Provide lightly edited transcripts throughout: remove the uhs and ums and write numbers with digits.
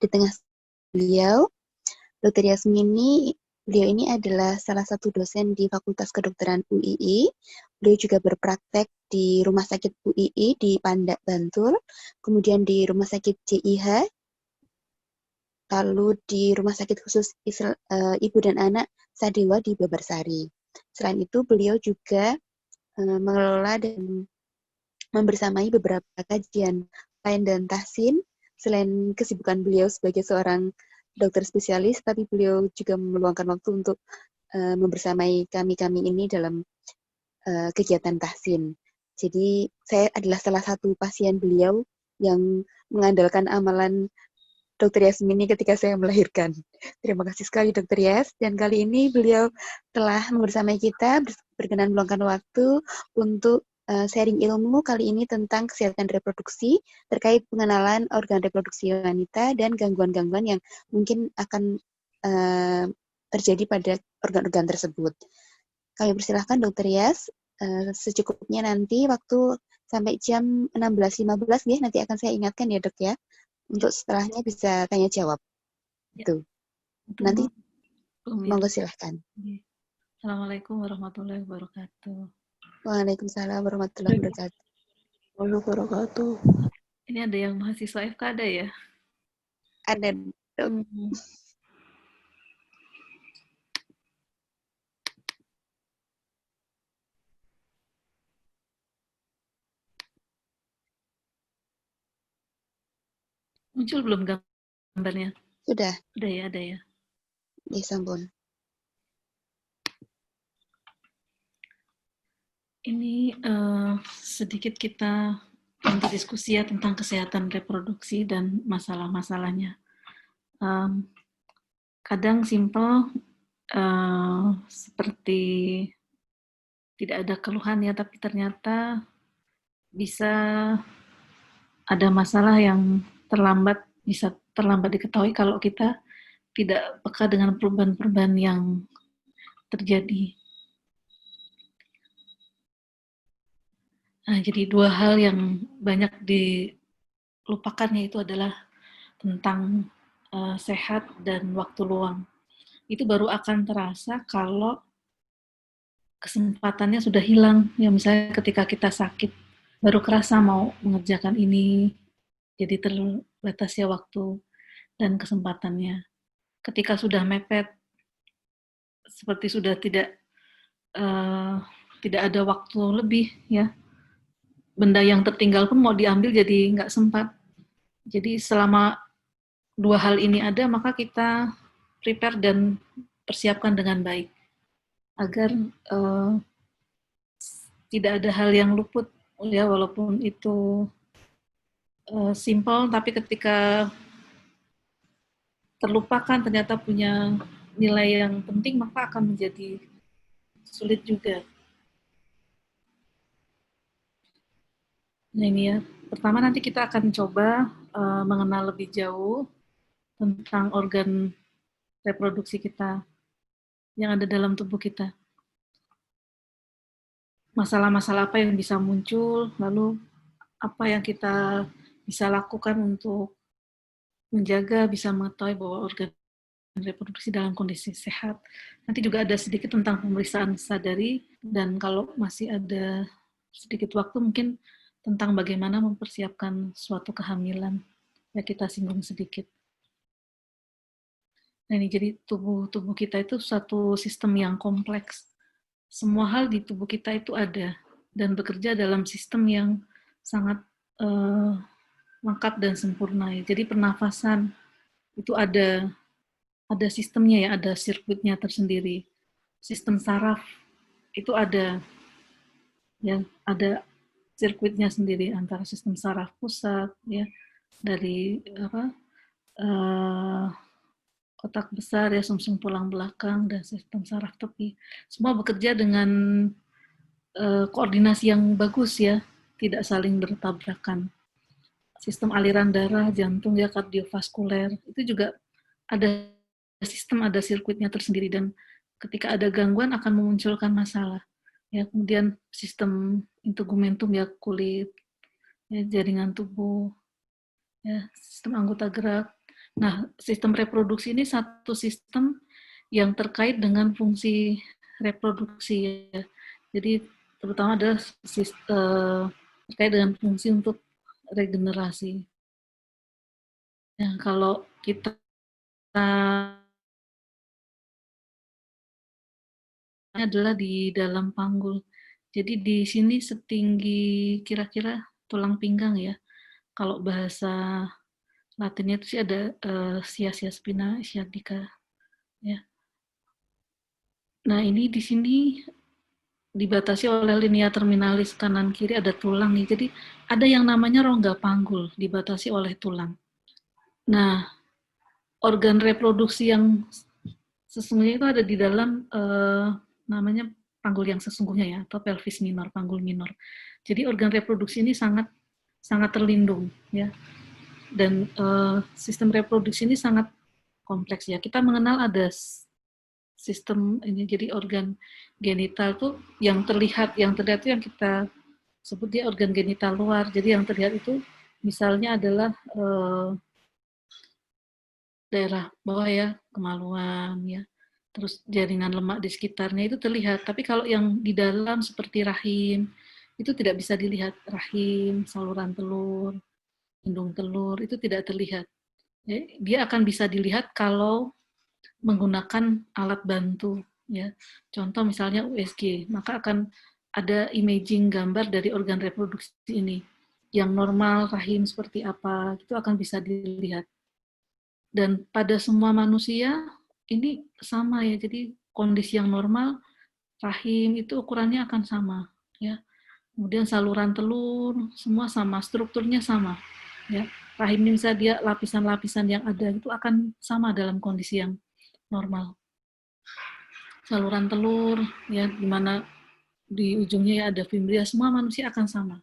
di tengah beliau, Dr. Yasmini. Beliau ini adalah salah satu dosen di Fakultas Kedokteran UII. Beliau juga berpraktek di Rumah Sakit UII di Pandak, Bantul, kemudian di Rumah Sakit JIH, lalu di Rumah Sakit Khusus Ibu dan Anak Sadewa di Babarsari. Selain itu, beliau juga mengelola dan membersamai beberapa kajian lain dan tahsin. Selain kesibukan beliau sebagai seorang dokter spesialis, tapi beliau juga meluangkan waktu untuk membersamai kami-kami ini dalam kegiatan tahsin. Jadi saya adalah salah satu pasien beliau yang mengandalkan amalan Dr. Yasmini ketika saya melahirkan. Terima kasih sekali Dr. Yas. Dan kali ini beliau telah membersamai kita, berkenan meluangkan waktu untuk sharing ilmu kali ini tentang kesehatan reproduksi terkait pengenalan organ reproduksi wanita dan gangguan-gangguan yang mungkin akan terjadi pada organ-organ tersebut. Kami persilahkan Dr. Yas, secukupnya nanti waktu sampai jam 16.15 ya, nanti akan saya ingatkan ya Dok ya, untuk setelahnya bisa tanya jawab. Itu. Nanti monggo silahkan. Assalamualaikum warahmatullahi wabarakatuh. Waalaikumsalam warahmatullahi wabarakatuh. Ini ada yang mahasiswa FKD ya? Ada. Muncul belum gambarnya? Sudah. Udah ya, ada ya. Sampun. Ini sedikit kita nanti diskusi ya tentang kesehatan reproduksi dan masalah-masalahnya. Kadang simpel, seperti tidak ada keluhan ya, tapi ternyata bisa ada masalah yang bisa terlambat diketahui kalau kita tidak peka dengan perubahan-perubahan yang terjadi. Nah, jadi dua hal yang banyak dilupakannya itu adalah tentang sehat dan waktu luang. Itu baru akan terasa kalau kesempatannya sudah hilang. Ya, misalnya ketika kita sakit, baru kerasa mau mengerjakan ini, jadi terbatas ya waktu dan kesempatannya. Ketika sudah mepet, seperti sudah tidak ada waktu lebih ya, benda yang tertinggal pun mau diambil jadi nggak sempat. Jadi selama dua hal ini ada, maka kita prepare dan persiapkan dengan baik agar tidak ada hal yang luput ya, walaupun itu simple, tapi ketika terlupakan ternyata punya nilai yang penting, maka akan menjadi sulit juga. Nah ini ya, pertama nanti kita akan coba mengenal lebih jauh tentang organ reproduksi kita yang ada dalam tubuh kita. Masalah-masalah apa yang bisa muncul, lalu apa yang kita bisa lakukan untuk menjaga, bisa mengetahui bahwa organ reproduksi dalam kondisi sehat. Nanti juga ada sedikit tentang pemeriksaan sadari, dan kalau masih ada sedikit waktu mungkin tentang bagaimana mempersiapkan suatu kehamilan. Ya, kita singgung sedikit. Nah ini jadi tubuh kita itu satu sistem yang kompleks. Semua hal di tubuh kita itu ada dan bekerja dalam sistem yang sangat lengkap dan sempurna. Jadi pernafasan itu ada sistemnya ya, ada sirkuitnya tersendiri. Sistem saraf itu ada ya, ada sirkuitnya sendiri antara sistem saraf pusat ya, dari otak besar ya, sumsum tulang belakang, dan sistem saraf tepi. Semua bekerja dengan koordinasi yang bagus ya, tidak saling bertabrakan. Sistem aliran darah, jantung ya, kardiovaskuler, itu juga ada sistem, ada sirkuitnya tersendiri, dan ketika ada gangguan akan memunculkan masalah. Ya, kemudian sistem integumentum ya, kulit, ya, jaringan tubuh, ya, sistem anggota gerak, Nah, sistem reproduksi ini satu sistem yang terkait dengan fungsi reproduksi ya. Jadi terutama adalah terkait dengan fungsi untuk regenerasi. Nah, kalau kita adalah di dalam panggul. Jadi di sini setinggi kira-kira tulang pinggang ya. Kalau bahasa Latinnya itu sih ada sia-sia spina sciatica ya. Nah, ini di sini dibatasi oleh linea terminalis kanan kiri ada tulang nih. Jadi ada yang namanya rongga panggul dibatasi oleh tulang. Nah, organ reproduksi yang sesungguhnya itu ada di dalam namanya panggul yang sesungguhnya ya, atau pelvis minor, panggul minor. Jadi organ reproduksi ini sangat sangat terlindung ya. Dan sistem reproduksi ini sangat kompleks ya. Kita mengenal ada sistem ini, jadi organ genital tuh yang terlihat itu yang kita sebut dia organ genital luar. Jadi yang terlihat itu misalnya adalah daerah bawah ya, kemaluan ya, terus jaringan lemak di sekitarnya itu terlihat. Tapi kalau yang di dalam seperti rahim itu tidak bisa dilihat. Rahim, saluran telur, indung telur itu tidak terlihat. Dia akan bisa dilihat kalau menggunakan alat bantu ya. Contoh misalnya USG, maka akan ada imaging gambar dari organ reproduksi ini. Yang normal rahim seperti apa, itu akan bisa dilihat. Dan pada semua manusia ini sama ya. Jadi kondisi yang normal rahim itu ukurannya akan sama ya. Kemudian saluran telur semua sama, strukturnya sama ya. Rahim ini misalnya dia lapisan-lapisan yang ada itu akan sama dalam kondisi yang normal. Saluran telur ya, di mana di ujungnya ya ada fimbria, semua manusia akan sama.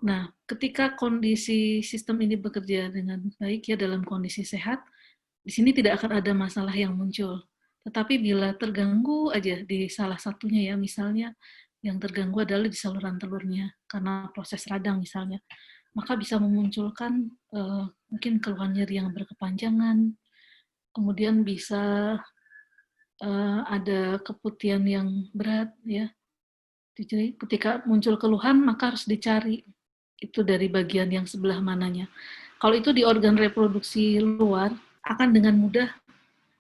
Nah, ketika kondisi sistem ini bekerja dengan baik ya, dalam kondisi sehat, di sini tidak akan ada masalah yang muncul. Tetapi bila terganggu aja di salah satunya ya, misalnya yang terganggu adalah di saluran telurnya karena proses radang misalnya, maka bisa memunculkan mungkin keluhan nyeri yang berkepanjangan, kemudian bisa ada keputihan yang berat ya. Jadi ketika muncul keluhan maka harus dicari itu dari bagian yang sebelah mananya. Kalau itu di organ reproduksi luar akan dengan mudah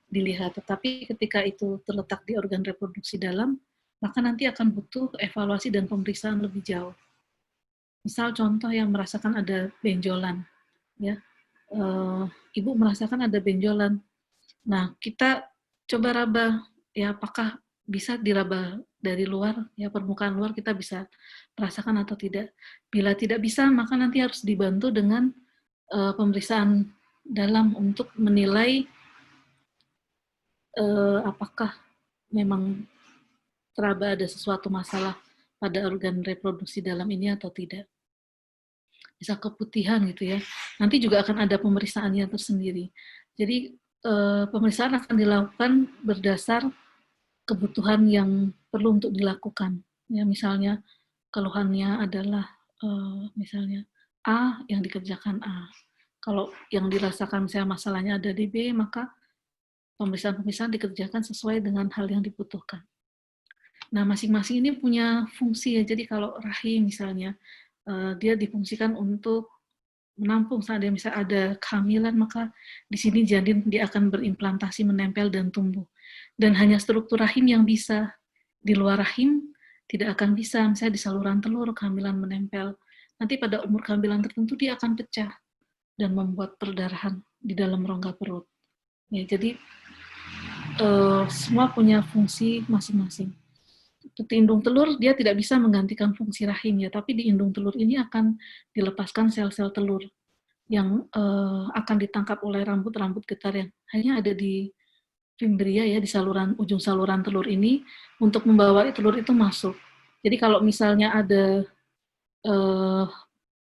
dilihat, tetapi ketika itu terletak di organ reproduksi dalam, maka nanti akan butuh evaluasi dan pemeriksaan lebih jauh. Misal contoh yang merasakan ada benjolan, ya, ibu merasakan ada benjolan. Nah, kita coba raba, ya apakah bisa diraba dari luar, ya permukaan luar kita bisa merasakan atau tidak. Bila tidak bisa, maka nanti harus dibantu dengan pemeriksaan dalam untuk menilai apakah memang teraba ada sesuatu masalah pada organ reproduksi dalam ini atau tidak. Bisa keputihan gitu ya. Nanti juga akan ada pemeriksaannya tersendiri. Jadi pemeriksaan akan dilakukan berdasar kebutuhan yang perlu untuk dilakukan. Ya, misalnya keluhannya adalah misalnya A yang dikerjakan A. Kalau yang dirasakan misalnya masalahnya ada di B, maka pemeriksaan-pemeriksaan dikerjakan sesuai dengan hal yang dibutuhkan. Nah, masing-masing ini punya fungsi ya. Jadi kalau rahim misalnya, dia difungsikan untuk menampung saat dia misalnya ada kehamilan, maka di sini janin dia akan berimplantasi, menempel dan tumbuh. Dan hanya struktur rahim yang bisa. Di luar rahim tidak akan bisa, misalnya di saluran telur kehamilan menempel. Nanti pada umur kehamilan tertentu dia akan pecah dan membuat perdarahan di dalam rongga perut. Ya, jadi semua punya fungsi masing-masing. Di indung telur dia tidak bisa menggantikan fungsi rahim ya, tapi di indung telur ini akan dilepaskan sel-sel telur yang akan ditangkap oleh rambut-rambut getar yang hanya ada di fimbria ya, di saluran ujung saluran telur ini untuk membawa telur itu masuk. Jadi kalau misalnya ada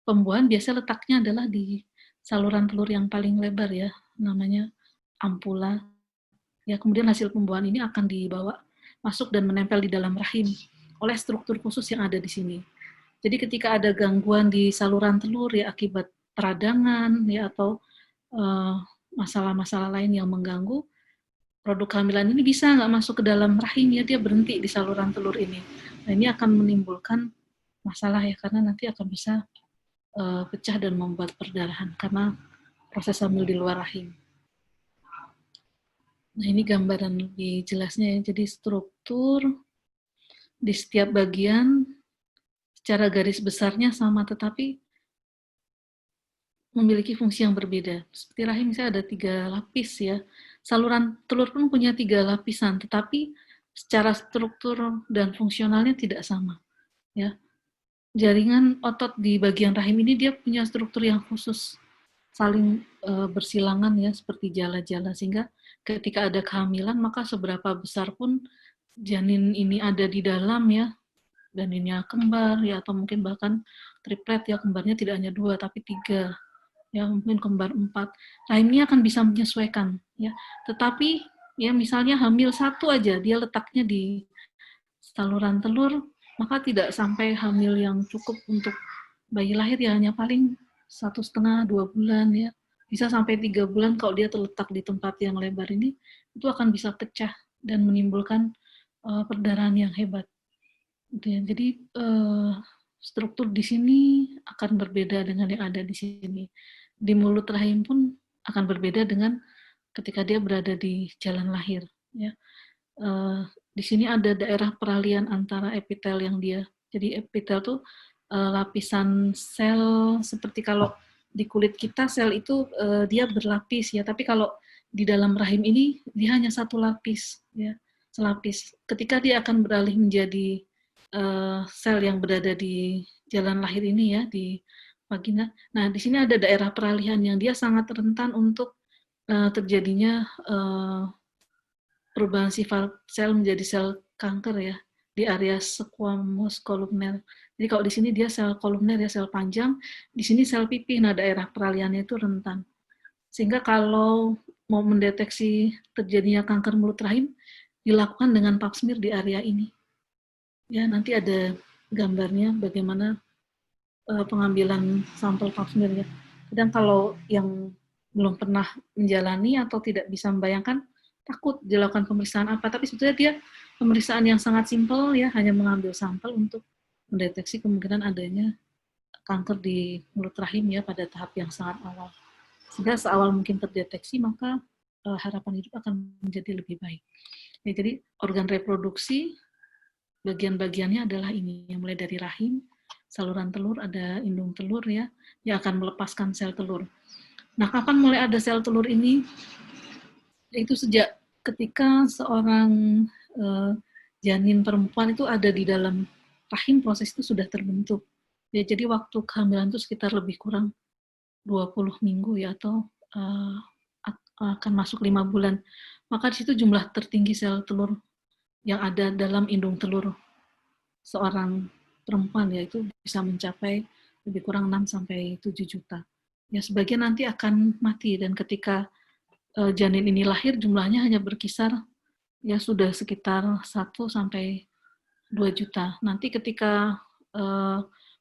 pembuahan, biasanya letaknya adalah di saluran telur yang paling lebar ya, namanya ampula. Ya, kemudian hasil pembuahan ini akan dibawa masuk dan menempel di dalam rahim oleh struktur khusus yang ada di sini. Jadi ketika ada gangguan di saluran telur ya akibat peradangan ya atau masalah-masalah lain yang mengganggu, produk kehamilan ini bisa nggak masuk ke dalam rahim ya, dia berhenti di saluran telur ini. Nah ini akan menimbulkan masalah ya, karena nanti akan bisa pecah dan membuat perdarahan karena proses hamil di luar rahim. Nah ini gambaran lebih jelasnya ya, jadi struktur di setiap bagian secara garis besarnya sama, tetapi memiliki fungsi yang berbeda. Seperti rahim misalnya ada 3 lapis ya. Saluran telur pun punya 3 lapisan, tetapi secara struktur dan fungsionalnya tidak sama. Ya. Jaringan otot di bagian rahim ini dia punya struktur yang khusus, saling bersilangan ya, seperti jala-jala, sehingga ketika ada kehamilan maka seberapa besar pun janin ini ada di dalam ya, janinnya kembar ya, atau mungkin bahkan triplet ya, kembarnya tidak hanya 2 tapi 3 ya, mungkin kembar 4, rahimnya akan bisa menyesuaikan ya. Tetapi ya misalnya hamil 1 aja dia letaknya di saluran telur, maka tidak sampai hamil yang cukup untuk bayi lahir ya, hanya paling 1,5-2 bulan ya, bisa sampai 3 bulan kalau dia terletak di tempat yang lebar ini, itu akan bisa pecah dan menimbulkan perdarahan yang hebat. Jadi struktur di sini akan berbeda dengan yang ada di sini. Di mulut rahim pun akan berbeda dengan ketika dia berada di jalan lahir. Ya. Di sini ada daerah peralihan antara epitel yang dia. Jadi epitel itu lapisan sel, seperti kalau di kulit kita sel itu dia berlapis ya. Tapi kalau di dalam rahim ini dia hanya 1 lapis ya, selapis. Ketika dia akan beralih menjadi sel yang berada di jalan lahir ini ya, di vagina. Nah, di sini ada daerah peralihan yang dia sangat rentan untuk terjadinya perubahan sifat sel menjadi sel kanker ya, di area squamous kolumner. Jadi kalau di sini dia sel kolumner ya, sel panjang, di sini sel pipih. Nah, daerah peralihannya itu rentan. Sehingga kalau mau mendeteksi terjadinya kanker mulut rahim, dilakukan dengan pap smear di area ini. Ya, nanti ada gambarnya bagaimana pengambilan sampel pap smear ya. Kadang kalau yang belum pernah menjalani atau tidak bisa membayangkan, takut dilakukan pemeriksaan apa, tapi sebetulnya dia pemeriksaan yang sangat simpel ya, hanya mengambil sampel untuk mendeteksi kemungkinan adanya kanker di mulut rahim ya pada tahap yang sangat awal. Sehingga seawal mungkin terdeteksi, maka harapan hidup akan menjadi lebih baik. Ya, jadi organ reproduksi bagian-bagiannya adalah ini, yang mulai dari rahim, saluran telur, ada indung telur ya, yang akan melepaskan sel telur. Nah, kapan mulai ada sel telur ini? Itu sejak ketika seorang janin perempuan itu ada di dalam rahim, proses itu sudah terbentuk. Ya, jadi waktu kehamilan itu sekitar lebih kurang 20 minggu ya, atau akan masuk 5 bulan. Maka di situ jumlah tertinggi sel telur yang ada dalam indung telur seorang perempuan ya, itu bisa mencapai lebih kurang 6-7 juta. Ya, sebagian nanti akan mati, dan ketika janin ini lahir jumlahnya hanya berkisar ya sudah sekitar 1-2 juta. Nanti ketika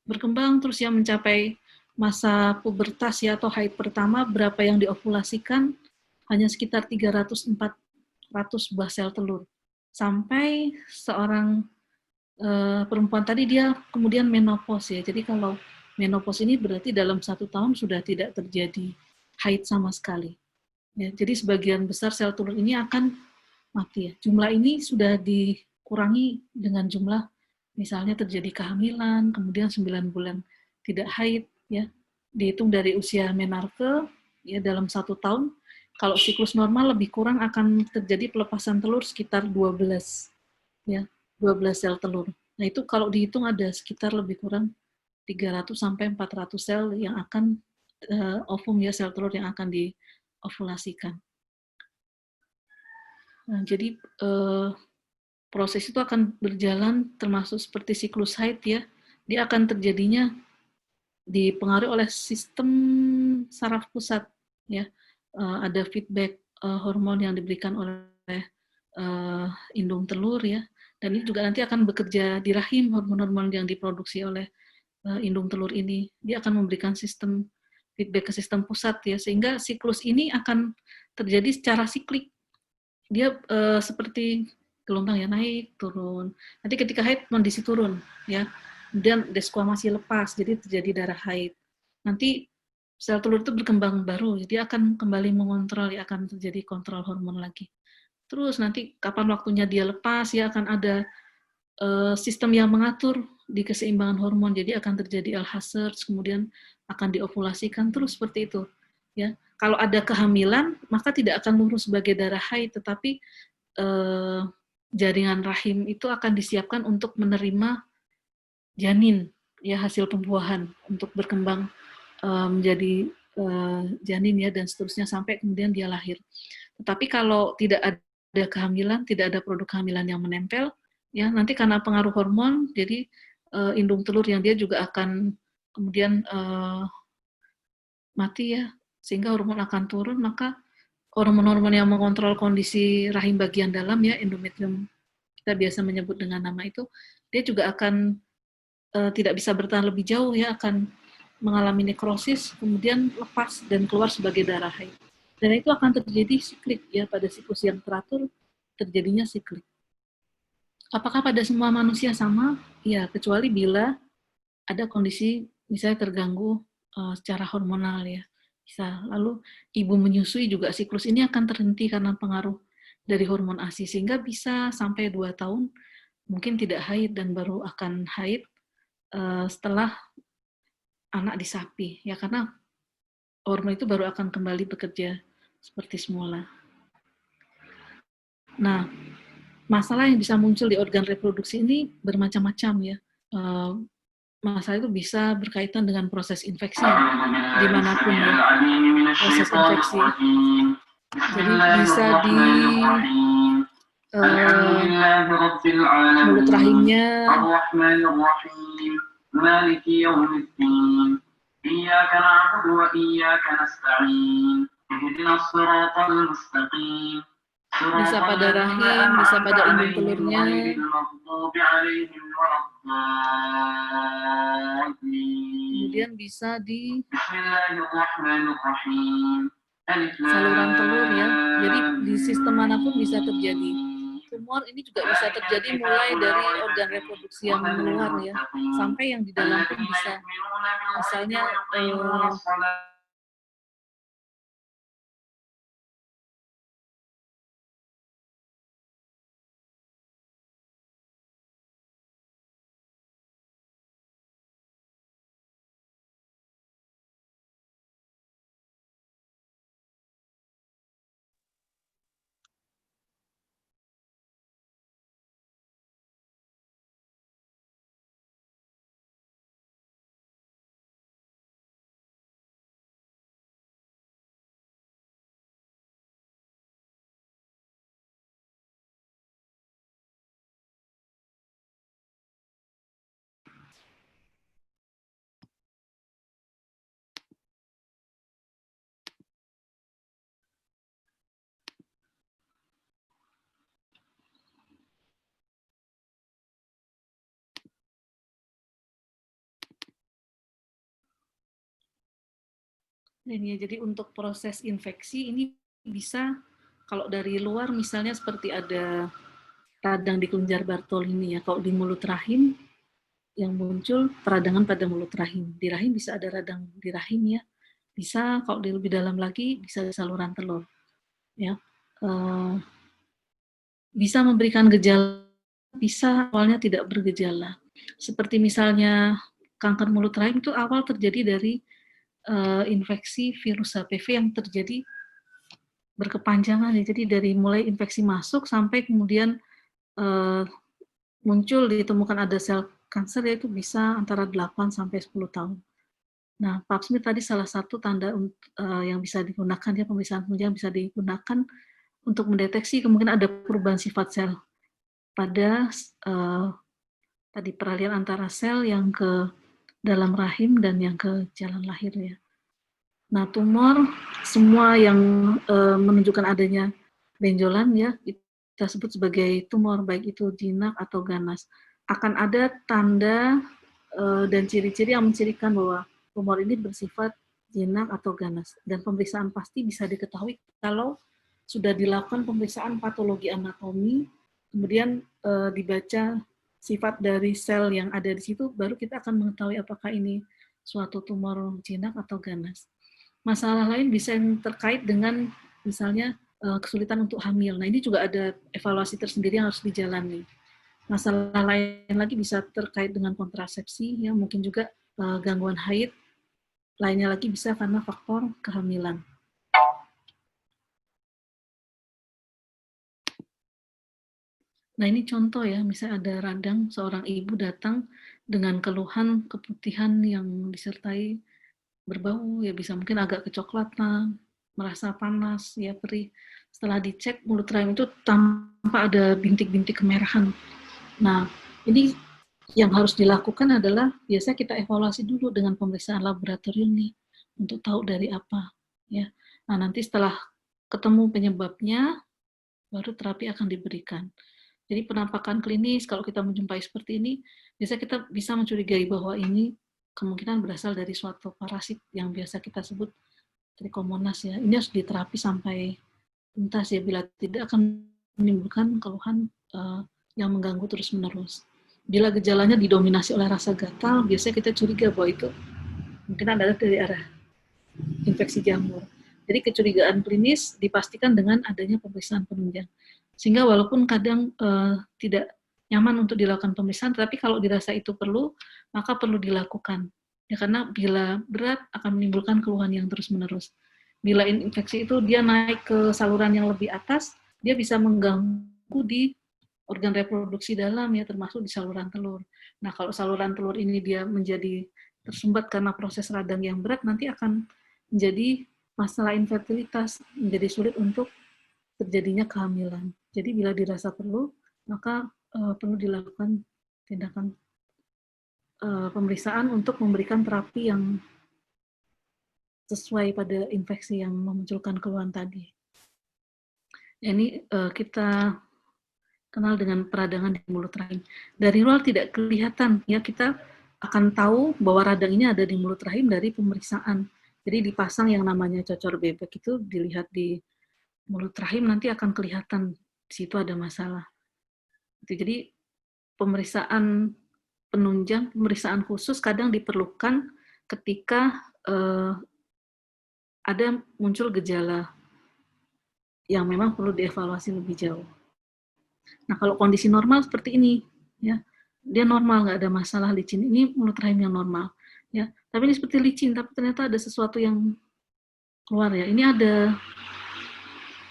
berkembang terus ya mencapai masa pubertas ya, atau haid pertama, berapa yang diovulasikan hanya sekitar 300-400 buah sel telur. Sampai seorang perempuan tadi dia kemudian menopause ya. Jadi kalau menopause ini berarti dalam 1 tahun sudah tidak terjadi haid sama sekali. Ya, jadi sebagian besar sel telur ini akan mati ya. Jumlah ini sudah dikurangi dengan jumlah misalnya terjadi kehamilan, kemudian 9 bulan tidak haid ya. Dihitung dari usia menarke ya, dalam 1 tahun kalau siklus normal lebih kurang akan terjadi pelepasan telur sekitar 12 ya. 12 sel telur. Nah, itu kalau dihitung ada sekitar lebih kurang 300-400 sel yang akan ovum ya, sel telur yang akan diovulasikan. Nah, jadi proses itu akan berjalan termasuk seperti siklus haid ya. Dia akan terjadinya dipengaruhi oleh sistem saraf pusat ya. Ada feedback hormon yang diberikan oleh indung telur ya. Dan ini juga nanti akan bekerja di rahim, hormon-hormon yang diproduksi oleh indung telur ini. Dia akan memberikan sistem feedback ke sistem pusat ya, sehingga siklus ini akan terjadi secara siklik. Dia seperti gelombang ya, naik turun. Nanti ketika haid kondisi turun ya, kemudian desquamasi lepas, jadi terjadi darah haid. Nanti sel telur itu berkembang baru, jadi akan kembali mengontrol, ya akan terjadi kontrol hormon lagi. Terus nanti kapan waktunya dia lepas, ya akan ada sistem yang mengatur di keseimbangan hormon, jadi akan terjadi L-Hazard, kemudian akan diovulasikan, terus seperti itu. Ya, kalau ada kehamilan, maka tidak akan lurus sebagai darah haid, tetapi jaringan rahim itu akan disiapkan untuk menerima janin, ya hasil pembuahan untuk berkembang menjadi janin ya dan seterusnya sampai kemudian dia lahir. Tetapi kalau tidak ada kehamilan, tidak ada produk kehamilan yang menempel, ya nanti karena pengaruh hormon, jadi indung telur yang dia juga akan kemudian mati ya, sehingga hormon akan turun, maka hormon-hormon yang mengontrol kondisi rahim bagian dalam ya, endometrium, kita biasa menyebut dengan nama itu, dia juga akan tidak bisa bertahan lebih jauh ya, akan mengalami nekrosis, kemudian lepas dan keluar sebagai darah haid. Dan itu akan terjadi siklik ya, pada siklus yang teratur terjadinya siklik. Apakah pada semua manusia sama? Ya, kecuali bila ada kondisi misalnya terganggu secara hormonal ya. Bisa. Lalu ibu menyusui juga siklus ini akan terhenti karena pengaruh dari hormon ASI, sehingga bisa sampai 2 tahun mungkin tidak haid dan baru akan haid setelah anak disapi ya, karena hormon itu baru akan kembali bekerja seperti semula. Nah, masalah yang bisa muncul di organ reproduksi ini bermacam-macam ya. Masalah itu bisa berkaitan dengan proses infeksi dimanapun ya, proses infeksi. Jadi bisa di mulut rahimnya, bisa pada rahim, bisa pada indung telurnya, kemudian bisa di saluran telur ya. Jadi di sistem manapun bisa terjadi. Tumor ini juga bisa terjadi mulai dari organ reproduksi yang luar ya, sampai yang di dalam pun bisa. Misalnya ini ya, jadi untuk proses infeksi ini bisa kalau dari luar misalnya seperti ada radang di kelenjar Bartolini ya, kalau di mulut rahim yang muncul peradangan pada mulut rahim. Di rahim bisa ada radang di rahim ya. Bisa kalau di lebih dalam lagi bisa saluran telur. Ya. Bisa memberikan gejala, bisa awalnya tidak bergejala. Seperti misalnya kanker mulut rahim itu awal terjadi dari infeksi virus HPV yang terjadi berkepanjangan ya. Jadi dari mulai infeksi masuk sampai kemudian muncul ditemukan ada sel kanker, yaitu bisa antara 8 sampai 10 tahun. Nah, Pap smear tadi salah satu tanda yang bisa digunakan ya, pemeriksaan yang bisa digunakan untuk mendeteksi kemungkinan ada perubahan sifat sel pada tadi peralihan antara sel yang ke dalam rahim dan yang ke jalan lahir ya. Nah, tumor semua yang menunjukkan adanya benjolan ya, kita sebut sebagai tumor, baik itu jinak atau ganas. Akan ada tanda dan ciri-ciri yang mencirikan bahwa tumor ini bersifat jinak atau ganas. Dan pemeriksaan pasti bisa diketahui kalau sudah dilakukan pemeriksaan patologi anatomi, kemudian dibaca sifat dari sel yang ada di situ, baru kita akan mengetahui apakah ini suatu tumor jinak atau ganas. Masalah lain bisa yang terkait dengan misalnya kesulitan untuk hamil. Nah, ini juga ada evaluasi tersendiri yang harus dijalani. Masalah lain lagi bisa terkait dengan kontrasepsi, ya mungkin juga gangguan haid. Lainnya lagi bisa karena faktor kehamilan. Nah, ini contoh ya, misalnya ada radang, seorang ibu datang dengan keluhan keputihan yang disertai berbau, ya bisa mungkin agak kecoklatan, merasa panas, ya perih. Setelah dicek, mulut rahim itu tampak ada bintik-bintik kemerahan. Nah, ini yang harus dilakukan adalah biasa kita evaluasi dulu dengan pemeriksaan laboratorium nih, untuk tahu dari apa. Ya. Nah, nanti setelah ketemu penyebabnya, baru terapi akan diberikan. Jadi penampakan klinis, kalau kita menjumpai seperti ini, biasa kita bisa mencurigai bahwa ini kemungkinan berasal dari suatu parasit yang biasa kita sebut Trichomonas ya. Ini harus diterapi sampai tuntas ya, bila tidak akan menimbulkan keluhan yang mengganggu terus-menerus. Bila gejalanya didominasi oleh rasa gatal, biasanya kita curiga bahwa itu mungkin ada dari arah infeksi jamur. Jadi kecurigaan klinis dipastikan dengan adanya pemeriksaan penunjang. Sehingga walaupun kadang tidak nyaman untuk dilakukan pemeriksaan, tapi kalau dirasa itu perlu, maka perlu dilakukan. Ya, karena bila berat akan menimbulkan keluhan yang terus-menerus. Bila infeksi itu dia naik ke saluran yang lebih atas, dia bisa mengganggu di organ reproduksi dalam ya, termasuk di saluran telur. Nah, kalau saluran telur ini dia menjadi tersumbat karena proses radang yang berat, nanti akan menjadi masalah infertilitas, menjadi sulit untuk terjadinya kehamilan. Jadi bila dirasa perlu, maka perlu dilakukan tindakan pemeriksaan untuk memberikan terapi yang sesuai pada infeksi yang memunculkan keluhan tadi. Ini kita kenal dengan peradangan di mulut rahim. Dari luar tidak kelihatan, ya kita akan tahu bahwa radang ini ada di mulut rahim dari pemeriksaan. Jadi dipasang yang namanya cocor bebek itu dilihat di mulut rahim, nanti akan kelihatan di situ ada masalah. Jadi pemeriksaan penunjang, pemeriksaan khusus kadang diperlukan ketika ada muncul gejala yang memang perlu dievaluasi lebih jauh. Nah, kalau kondisi normal seperti ini, ya, dia normal, nggak ada masalah licin. Ini mulut rahim yang normal, ya. Tapi ini seperti licin, tapi ternyata ada sesuatu yang keluar ya. Ini ada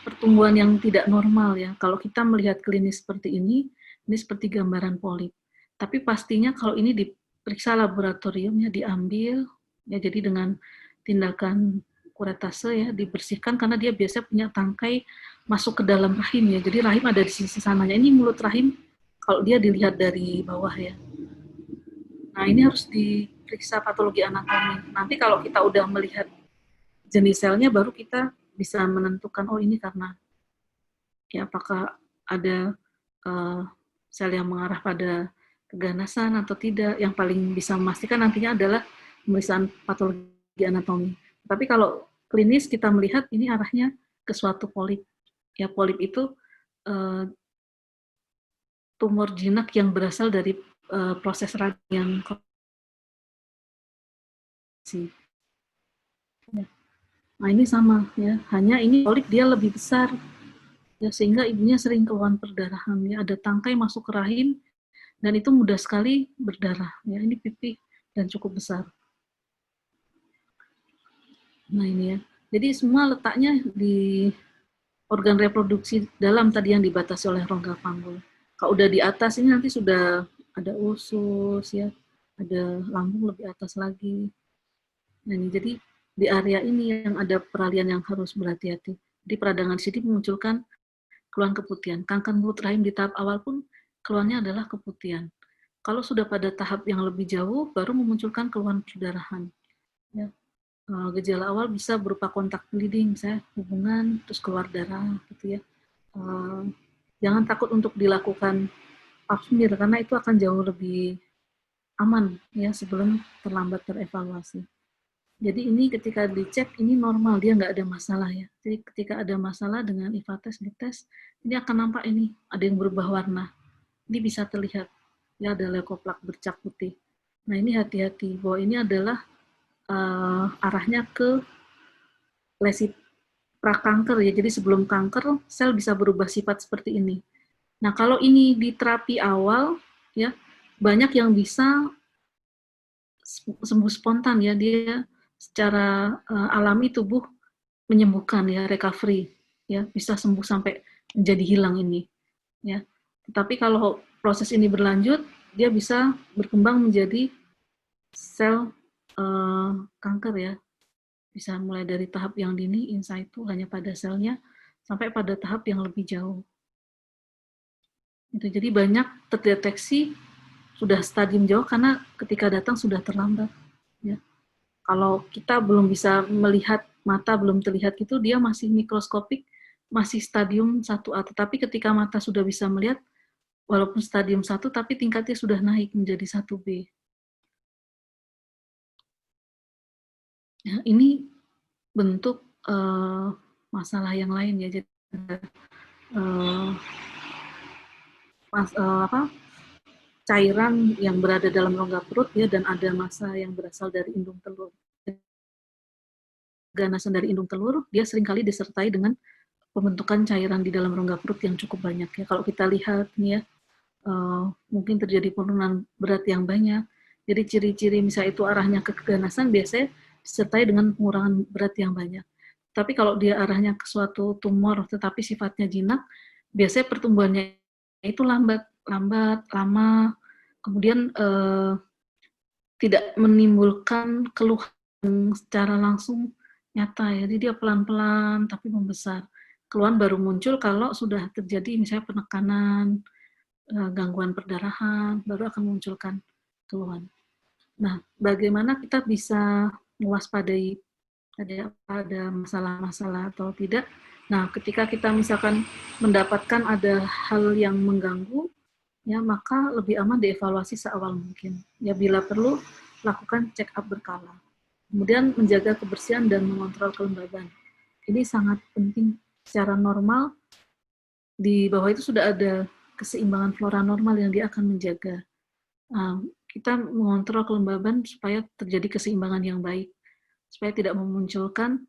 pertumbuhan yang tidak normal ya. Kalau kita melihat klinis seperti ini seperti gambaran polip. Tapi pastinya kalau ini diperiksa laboratoriumnya, diambil, ya jadi dengan tindakan kuretase ya, dibersihkan karena dia biasa punya tangkai masuk ke dalam rahim ya. Jadi rahim ada di sisi sananya. Ini mulut rahim kalau dia dilihat dari bawah ya. Nah ini harus diperiksa patologi anatomi. Nanti kalau kita udah melihat jenis selnya, baru kita bisa menentukan, oh ini karena ya apakah ada sel yang mengarah pada keganasan atau tidak. Yang paling bisa memastikan nantinya adalah pemeriksaan patologi anatomi. Tapi kalau klinis kita melihat ini arahnya ke suatu polip. Ya polip itu tumor jinak yang berasal dari proses radang yang ya. Nah ini sama ya, hanya ini polip dia lebih besar ya, sehingga ibunya sering keluhan perdarahan ya, ada tangkai masuk ke rahim dan itu mudah sekali berdarah ya. Ini pipi dan cukup besar. Nah ini ya, jadi semua letaknya di organ reproduksi dalam tadi yang dibatasi oleh rongga panggul. Kalau udah di atas ini nanti sudah ada usus ya, ada lambung lebih atas lagi. Nah ini jadi di area ini yang ada peralihan yang harus berhati-hati. Di peradangan sini memunculkan keluhan keputihan. Kanker mulut rahim di tahap awal pun keluhannya adalah keputihan. Kalau sudah pada tahap yang lebih jauh, baru memunculkan keluhan perdarahan. Ya. Gejala awal bisa berupa kontak bleeding, misalnya hubungan, terus keluar darah, gitu ya. Jangan takut untuk dilakukan pap smear, karena itu akan jauh lebih aman ya sebelum terlambat terevaluasi. Jadi ini ketika dicek ini normal, dia nggak ada masalah ya. Jadi ketika ada masalah dengan IVA test, dites, ini akan nampak ini ada yang berubah warna. Ini bisa terlihat ya ada leukoplak bercak putih. Nah ini hati-hati bahwa ini adalah arahnya ke lesi prakanker ya. Jadi sebelum kanker sel bisa berubah sifat seperti ini. Nah kalau ini di terapi awal ya banyak yang bisa sembuh spontan ya, dia secara alami tubuh menyembuhkan ya, recovery ya, bisa sembuh sampai menjadi hilang ini ya. Tetapi kalau proses ini berlanjut, dia bisa berkembang menjadi sel kanker ya. Bisa mulai dari tahap yang dini, in situ hanya pada selnya, sampai pada tahap yang lebih jauh. Itu jadi banyak terdeteksi sudah stadium jauh karena ketika datang sudah terlambat. Ya. Kalau kita belum bisa melihat, mata belum terlihat gitu, dia masih mikroskopik, masih stadium 1A. Tetapi ketika mata sudah bisa melihat, walaupun stadium 1, tapi tingkatnya sudah naik menjadi 1B. Ya, ini bentuk masalah yang lain ya. Jadi cairan yang berada dalam rongga perut ya, dan ada massa yang berasal dari indung telur. Ganasan dari indung telur, dia seringkali disertai dengan pembentukan cairan di dalam rongga perut yang cukup banyak ya. Kalau kita lihat nih ya, mungkin terjadi penurunan berat yang banyak. Jadi ciri-ciri misalnya itu arahnya ke keganasan biasanya disertai dengan pengurangan berat yang banyak. Tapi kalau dia arahnya ke suatu tumor tetapi sifatnya jinak, biasanya pertumbuhannya itu lambat, lama, kemudian tidak menimbulkan keluhan secara langsung nyata ya. Jadi dia pelan-pelan tapi membesar. Keluhan baru muncul kalau sudah terjadi misalnya penekanan, gangguan perdarahan, baru akan memunculkan keluhan. Nah, bagaimana kita bisa mewaspadai ada masalah-masalah atau tidak? Nah, ketika kita misalkan mendapatkan ada hal yang mengganggu, ya maka lebih aman dievaluasi seawal mungkin. Ya bila perlu lakukan check up berkala. Kemudian menjaga kebersihan dan mengontrol kelembaban. Ini sangat penting. Secara normal di bawah itu sudah ada keseimbangan flora normal yang dia akan menjaga. Kita mengontrol kelembaban supaya terjadi keseimbangan yang baik, supaya tidak memunculkan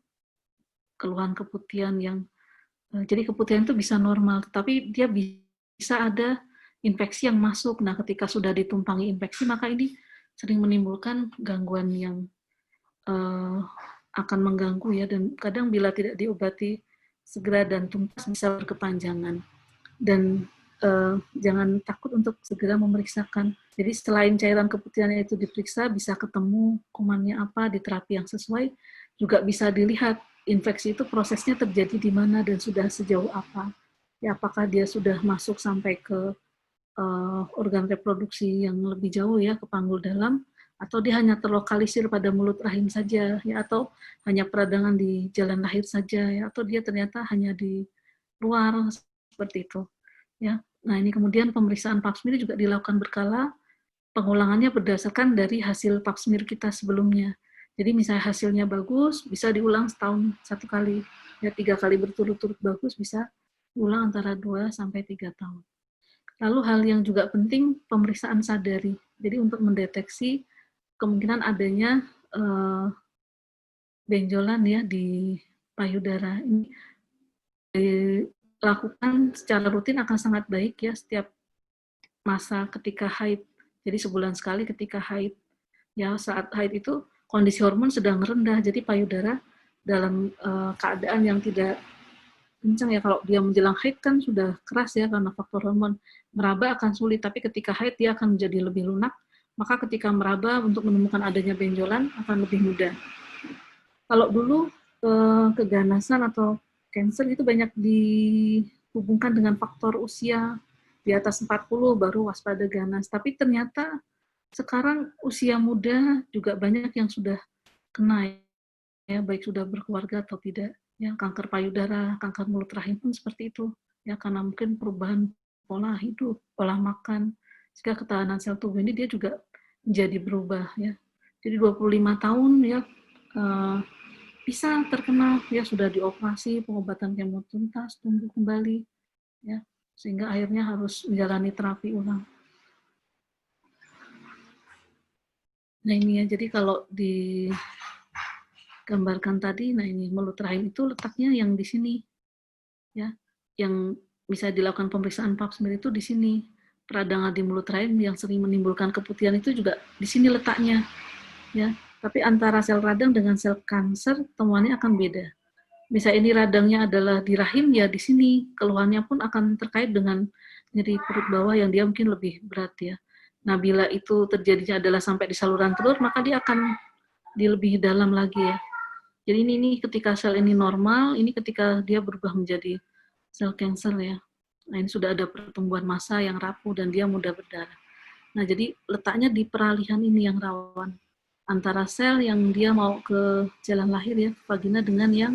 keluhan keputihan yang jadi keputihan itu bisa normal, tetapi dia bisa ada infeksi yang masuk. Nah, ketika sudah ditumpangi infeksi, maka ini sering menimbulkan gangguan yang akan mengganggu ya, dan kadang bila tidak diobati segera dan tuntas bisa berkepanjangan. Dan jangan takut untuk segera memeriksakan. Jadi selain cairan keputihannya itu diperiksa, bisa ketemu kumannya apa di terapi yang sesuai, juga bisa dilihat infeksi itu prosesnya terjadi di mana dan sudah sejauh apa. Ya, apakah dia sudah masuk sampai ke organ reproduksi yang lebih jauh ya, ke panggul dalam, atau dia hanya terlokalisir pada mulut rahim saja ya, atau hanya peradangan di jalan lahir saja ya, atau dia ternyata hanya di luar seperti itu ya. Nah, ini kemudian pemeriksaan pap smear juga dilakukan berkala, pengulangannya berdasarkan dari hasil pap smear kita sebelumnya. Jadi misalnya hasilnya bagus, bisa diulang setahun 1 kali. Ya 3 kali berturut-turut bagus, bisa diulang antara 2 sampai 3 tahun. Lalu hal yang juga penting, pemeriksaan sadari. Jadi untuk mendeteksi kemungkinan adanya benjolan ya di payudara. Ini dilakukan secara rutin akan sangat baik ya setiap masa ketika haid. Jadi sebulan sekali ketika haid. Ya, saat haid itu kondisi hormon sedang rendah, jadi payudara dalam keadaan yang tidak kencang ya. Kalau dia menjelang haid kan sudah keras ya karena faktor hormon. Meraba akan sulit, tapi ketika haid dia akan menjadi lebih lunak. Maka ketika meraba untuk menemukan adanya benjolan akan lebih mudah. Kalau dulu keganasan atau cancer itu banyak dihubungkan dengan faktor usia, di atas 40 baru waspada ganas. Tapi ternyata sekarang usia muda juga banyak yang sudah kena ya, baik sudah berkeluarga atau tidak. Ya, kanker payudara, kanker mulut rahim pun seperti itu. Ya, karena mungkin perubahan pola hidup, pola makan, sehingga ketahanan sel tubuh ini dia juga menjadi berubah ya. Jadi 25 tahun ya bisa terkena, ya sudah dioperasi, pengobatan kemo tuntas, tumbuh kembali, ya, sehingga akhirnya harus menjalani terapi ulang. Nah ini ya, jadi kalau digambarkan tadi, nah ini mulut rahim itu letaknya yang di sini, ya, yang bisa dilakukan pemeriksaan pap smear itu di sini. Peradangan di mulut rahim yang sering menimbulkan keputihan itu juga di sini letaknya, ya. Tapi antara sel radang dengan sel kanker temuannya akan beda. Misal ini radangnya adalah di rahim, ya di sini keluhannya pun akan terkait dengan nyeri perut bawah yang dia mungkin lebih berat ya. Nah bila itu terjadinya adalah sampai di saluran telur, maka dia akan di lebih dalam lagi ya. Jadi ini ketika sel ini normal, ini ketika dia berubah menjadi sel kanker ya. Nah ini sudah ada pertumbuhan massa yang rapuh dan dia mudah berdarah. Nah jadi letaknya di peralihan ini yang rawan antara sel yang dia mau ke jalan lahir ya, vagina, dengan yang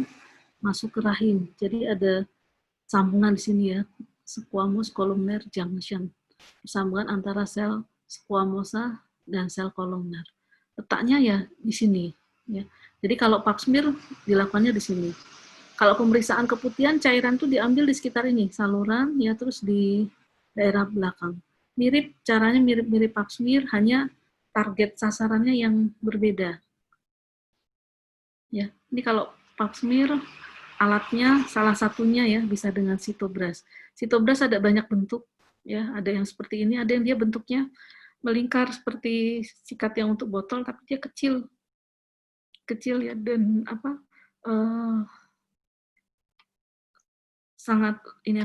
masuk ke rahim. Jadi ada sambungan di sini ya, squamous columnar junction. Sambungan antara sel squamosa dan sel kolumnar. Letaknya ya di sini ya. Jadi kalau pap smear dilakukannya di sini. Kalau pemeriksaan keputihan, cairan itu diambil di sekitar ini, saluran ya, terus di daerah belakang. Mirip, caranya mirip-mirip pap smear, hanya target sasarannya yang berbeda. Ya, ini kalau pap smear alatnya salah satunya ya bisa dengan sitobras. Sitobras ada banyak bentuk ya, ada yang seperti ini, ada yang dia bentuknya melingkar seperti sikat yang untuk botol, tapi dia kecil ya, dan sangat ini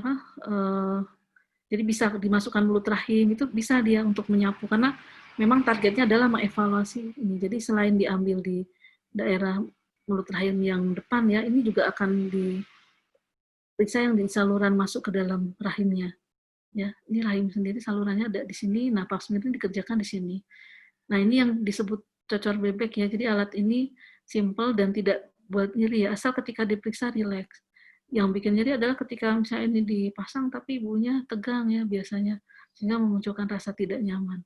jadi bisa dimasukkan mulut rahim, itu bisa dia untuk menyapu karena memang targetnya adalah mengevaluasi ini. Jadi selain diambil di daerah mulut rahim yang depan ya, ini juga akan diperiksa yang di saluran masuk ke dalam rahimnya. Ya, ini rahim sendiri salurannya ada di sini. Nah, pap smear ini dikerjakan di sini. Nah, ini yang disebut cocor bebek ya. Jadi alat ini simple dan tidak buat nyeri ya, asal ketika diperiksa rileks. Yang bikin nyeri adalah ketika misalnya ini dipasang tapi ibunya tegang ya biasanya, sehingga memunculkan rasa tidak nyaman.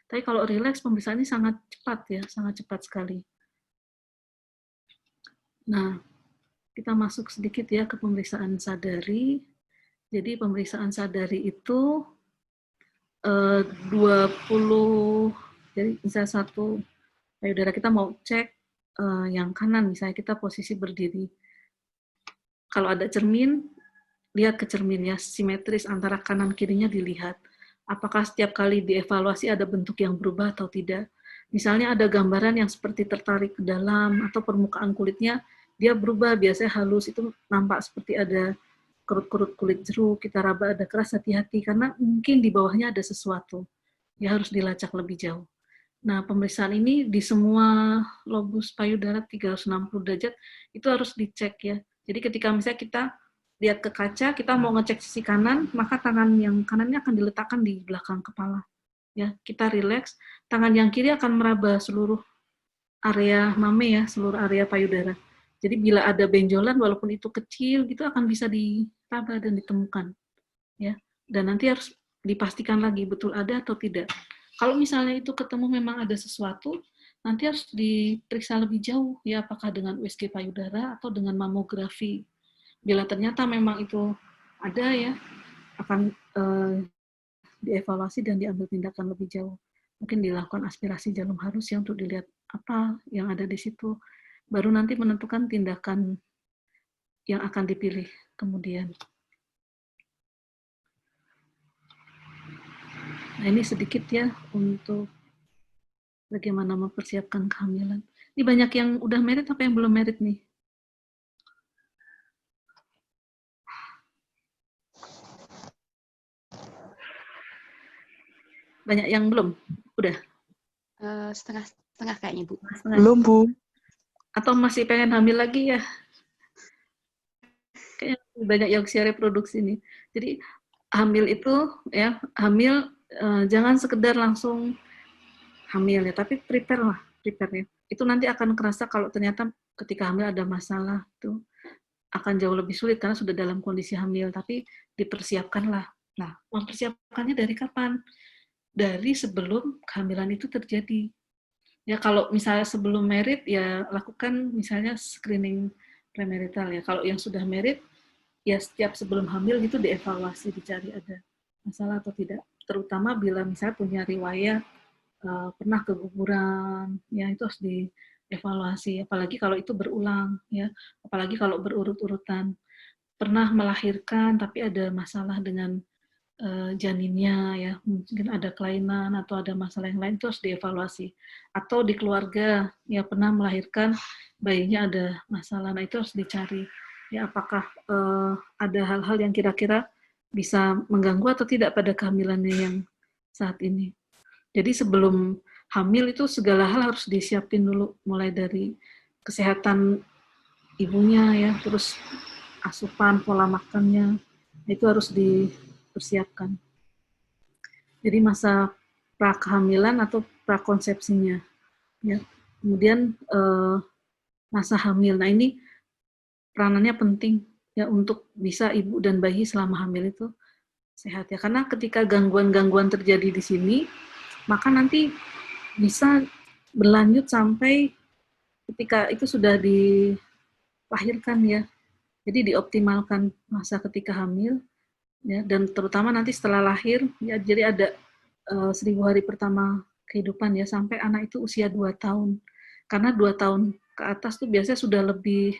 Tapi kalau rileks, pemeriksaan ini sangat cepat ya, sangat cepat sekali. Nah, kita masuk sedikit ya ke pemeriksaan sadari. Jadi pemeriksaan sadari itu 20, jadi misalnya satu payudara kita mau cek yang kanan, misalnya kita posisi berdiri. Kalau ada cermin, lihat ke cermin ya, simetris antara kanan kirinya dilihat. Apakah setiap kali dievaluasi ada bentuk yang berubah atau tidak. Misalnya ada gambaran yang seperti tertarik ke dalam atau permukaan kulitnya dia berubah, biasanya halus, itu nampak seperti ada kerut-kerut kulit jeruk, kita raba ada keras, hati-hati karena mungkin di bawahnya ada sesuatu. Ya harus dilacak lebih jauh. Nah, pemeriksaan ini di semua lobus payudara 360 derajat itu harus dicek ya. Jadi ketika misalnya kita lihat ke kaca, kita mau ngecek sisi kanan, maka tangan yang kanannya akan diletakkan di belakang kepala. Ya, kita rileks, tangan yang kiri akan meraba seluruh area mame ya, seluruh area payudara. Jadi bila ada benjolan walaupun itu kecil gitu akan bisa diraba dan ditemukan. Ya. Dan nanti harus dipastikan lagi betul ada atau tidak. Kalau misalnya itu ketemu memang ada sesuatu, nanti harus diperiksa lebih jauh ya, apakah dengan USG payudara atau dengan mamografi. Bila ternyata memang itu ada ya, akan dievaluasi dan diambil tindakan lebih jauh. Mungkin dilakukan aspirasi jarum halus ya untuk dilihat apa yang ada di situ. Baru nanti menentukan tindakan yang akan dipilih kemudian. Nah ini sedikit ya untuk bagaimana mempersiapkan kehamilan. Ini banyak yang udah married apa yang belum married nih? Banyak yang belum? Udah? Setengah-setengah kayaknya, Bu. Setengah. Belum, Bu. Atau masih pengen hamil lagi ya? Kayaknya banyak yang usia reproduksi nih. Jadi hamil itu ya, hamil jangan sekedar langsung hamil ya, tapi prepare ya. Itu nanti akan kerasa kalau ternyata ketika hamil ada masalah tuh akan jauh lebih sulit karena sudah dalam kondisi hamil, tapi dipersiapkanlah. Nah, mempersiapkannya dari kapan? Dari sebelum kehamilan itu terjadi. Ya kalau misalnya sebelum merit ya lakukan misalnya screening premarital ya. Kalau yang sudah merit ya setiap sebelum hamil gitu dievaluasi, dicari ada masalah atau tidak. Terutama bila misalnya punya riwayat pernah keguguran, ya itu harus dievaluasi. Apalagi kalau itu berulang, ya. Apalagi kalau berurut-urutan. Pernah melahirkan tapi ada masalah dengan janinnya, ya mungkin ada kelainan atau ada masalah yang lain, itu harus dievaluasi. Atau di keluarga ya pernah melahirkan bayinya ada masalah, nah itu harus dicari ya apakah ada hal-hal yang kira-kira bisa mengganggu atau tidak pada kehamilannya yang saat ini. Jadi sebelum hamil itu segala hal harus disiapin dulu, mulai dari kesehatan ibunya ya, terus asupan, pola makannya, itu harus dipersiapkan. Jadi masa prakehamilan atau prakonsepsinya, ya. Kemudian masa hamil. Nah ini peranannya penting ya untuk bisa ibu dan bayi selama hamil itu sehat ya. Karena ketika gangguan-gangguan terjadi di sini, maka nanti bisa berlanjut sampai ketika itu sudah dilahirkan ya. Jadi dioptimalkan masa ketika hamil ya, dan terutama nanti setelah lahir ya, jadi ada 1000 hari pertama kehidupan ya, sampai anak itu usia 2 tahun. Karena 2 tahun ke atas tuh biasanya sudah lebih,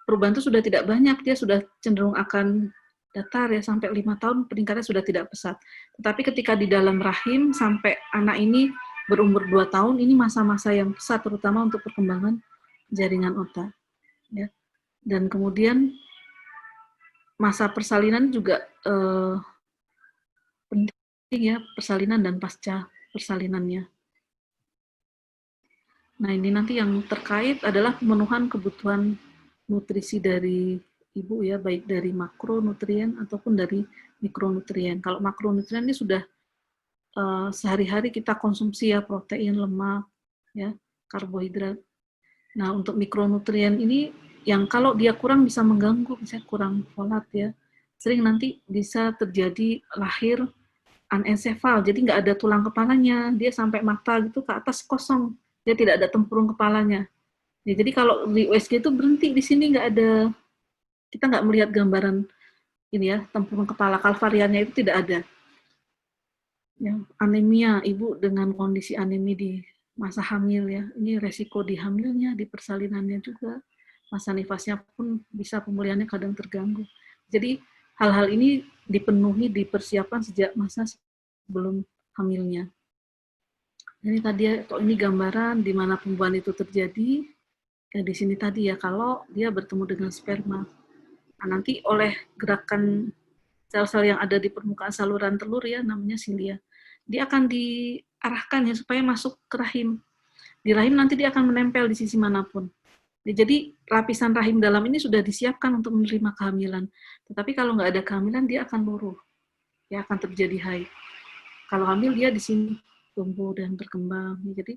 perubahan itu sudah tidak banyak, dia sudah cenderung akan datar ya, sampai 5 tahun peningkatannya sudah tidak pesat. Tetapi ketika di dalam rahim sampai anak ini berumur 2 tahun, ini masa-masa yang pesat, terutama untuk perkembangan jaringan otak. Ya. Dan kemudian masa persalinan juga penting ya, persalinan dan pasca persalinannya. Nah ini nanti yang terkait adalah pemenuhan kebutuhan nutrisi dari ibu ya, baik dari makronutrien ataupun dari mikronutrien. Kalau makronutrien ini sudah sehari-hari kita konsumsi ya, protein, lemak, ya, karbohidrat. Nah untuk mikronutrien ini yang kalau dia kurang bisa mengganggu, misalnya kurang folat ya, sering nanti bisa terjadi lahir anencefal, jadi nggak ada tulang kepalanya, dia sampai mata gitu ke atas kosong, dia tidak ada tempurung kepalanya. Ya, jadi kalau di USG itu berhenti di sini, nggak ada, kita nggak melihat gambaran ini ya, tempurung kepala, kalvariannya itu tidak ada. Ya, anemia, ibu dengan kondisi anemia di masa hamil ya, ini resiko di hamilnya, di persalinannya juga, masa nifasnya pun bisa pemulihannya kadang terganggu. Jadi hal-hal ini dipenuhi, dipersiapkan sejak masa sebelum hamilnya. Ini tadi ya, kok ini gambaran di mana pembuahan itu terjadi, ya di sini tadi ya, kalau dia bertemu dengan sperma. Nah, nanti oleh gerakan sel-sel yang ada di permukaan saluran telur ya, namanya silia, dia akan diarahkan ya supaya masuk ke rahim. Di rahim nanti dia akan menempel di sisi manapun. Jadi lapisan rahim dalam ini sudah disiapkan untuk menerima kehamilan. Tetapi kalau nggak ada kehamilan, dia akan luruh. Ya akan terjadi haid. Kalau hamil, dia di sini tumbuh dan berkembang. Jadi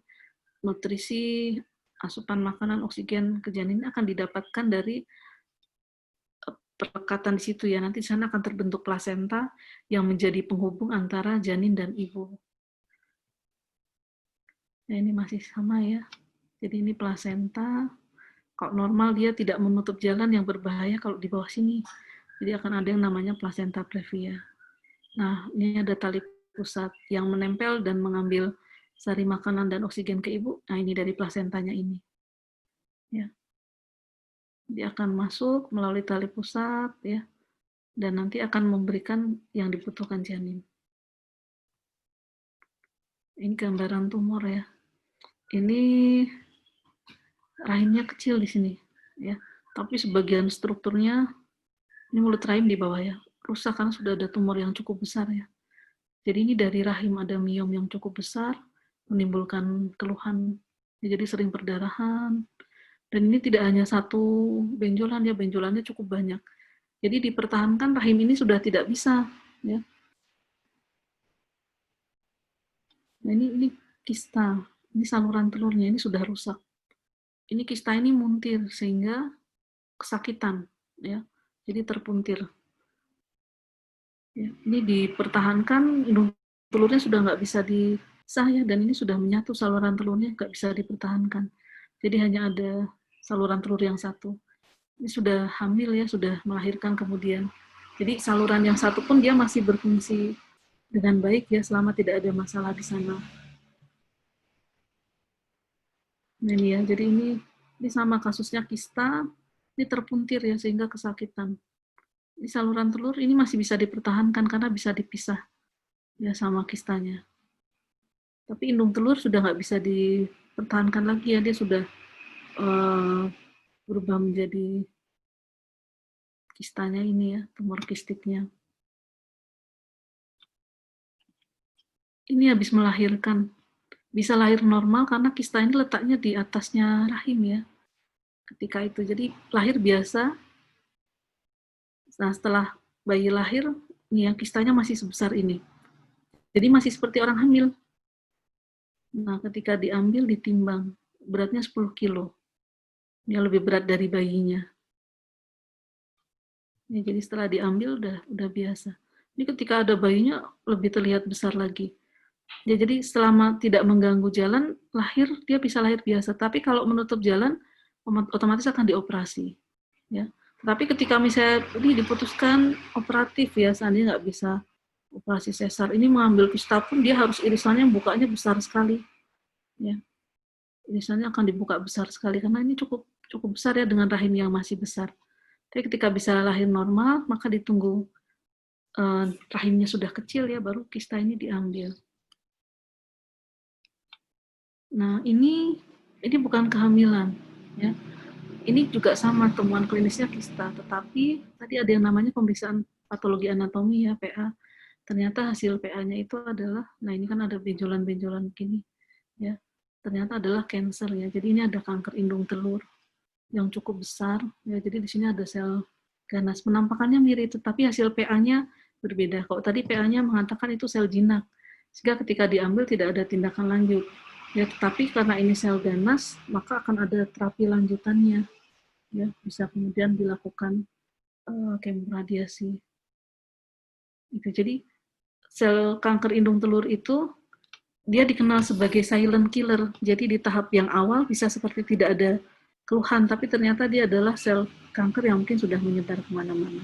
nutrisi, asupan makanan, oksigen ke janin akan didapatkan dari perlekatan di situ ya. Nanti di sana akan terbentuk plasenta yang menjadi penghubung antara janin dan ibu. Nah, ini masih sama ya. Jadi ini plasenta. Kalau normal dia tidak menutup jalan yang berbahaya kalau di bawah sini. Jadi akan ada yang namanya plasenta previa. Nah, ini ada tali pusat yang menempel dan mengambil sari makanan dan oksigen ke ibu. Nah, ini dari plasentanya ini. Ya. Dia akan masuk melalui tali pusat ya, dan nanti akan memberikan yang dibutuhkan janin. Ini gambaran tumor ya. Ini rahimnya kecil di sini ya, tapi sebagian strukturnya ini mulut rahim di bawah ya, rusak karena sudah ada tumor yang cukup besar ya. Jadi ini dari rahim ada miom yang cukup besar, menimbulkan keluhan, jadi sering perdarahan. Dan ini tidak hanya satu benjolan ya, benjolannya cukup banyak. Jadi dipertahankan rahim ini sudah tidak bisa ya. Nah ini kista, ini saluran telurnya ini sudah rusak. Ini kista ini muntir sehingga kesakitan ya. Jadi terpuntir. Ya, ini dipertahankan, hidung telurnya sudah nggak bisa sah ya, dan ini sudah menyatu saluran telurnya, nggak bisa dipertahankan. Jadi hanya ada saluran telur yang satu. Ini sudah hamil ya, sudah melahirkan kemudian. Jadi saluran yang satu pun dia masih berfungsi dengan baik ya, selama tidak ada masalah di sana. Nah ini ya, jadi ini sama kasusnya kista, ini terpuntir ya sehingga kesakitan. Di saluran telur ini masih bisa dipertahankan karena bisa dipisah ya sama kistanya. Tapi indung telur sudah nggak bisa dipertahankan lagi ya, dia sudah berubah menjadi kistanya ini ya, tumor kistiknya. Ini habis melahirkan, bisa lahir normal karena kista ini letaknya di atasnya rahim ya, ketika itu. Jadi lahir biasa, nah setelah bayi lahir, ini ya, kistanya masih sebesar ini. Jadi masih seperti orang hamil. Nah, ketika diambil, ditimbang, beratnya 10 kilo. Ini lebih berat dari bayinya. Ya, jadi setelah diambil udah biasa. Ini ketika ada bayinya lebih terlihat besar lagi. Ya, jadi selama tidak mengganggu jalan, lahir dia bisa lahir biasa. Tapi kalau menutup jalan, otomatis akan dioperasi. Ya. Tapi ketika misalnya ini diputuskan operatif ya, seandainya nggak bisa operasi sesar, ini mengambil kista pun dia harus irisannya bukanya besar sekali. Ya. Irisannya akan dibuka besar sekali karena ini cukup besar ya dengan rahim yang masih besar. Tapi ketika bisa lahir normal, maka ditunggu rahimnya sudah kecil ya, baru kista ini diambil. Nah, ini bukan kehamilan, ya. Ini juga sama temuan klinisnya kista, tetapi tadi ada yang namanya pemeriksaan patologi anatomi ya, PA. Ternyata hasil PA-nya itu adalah, nah ini kan ada benjolan-benjolan begini, ya. Ternyata adalah kanker ya. Jadi ini ada kanker indung telur yang cukup besar, ya. Jadi di sini ada sel ganas. Penampakannya mirip, tetapi hasil PA-nya berbeda. Kalau tadi PA-nya mengatakan itu sel jinak, sehingga ketika diambil tidak ada tindakan lanjut. Ya, tetapi karena ini sel ganas, maka akan ada terapi lanjutannya. Ya, bisa kemudian dilakukan kemoradiasi. Itu. Jadi sel kanker indung telur itu dia dikenal sebagai silent killer. Jadi di tahap yang awal bisa seperti tidak ada keluhan, tapi ternyata dia adalah sel kanker yang mungkin sudah menyebar kemana-mana.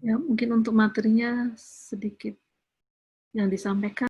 Ya, mungkin untuk materinya sedikit yang disampaikan.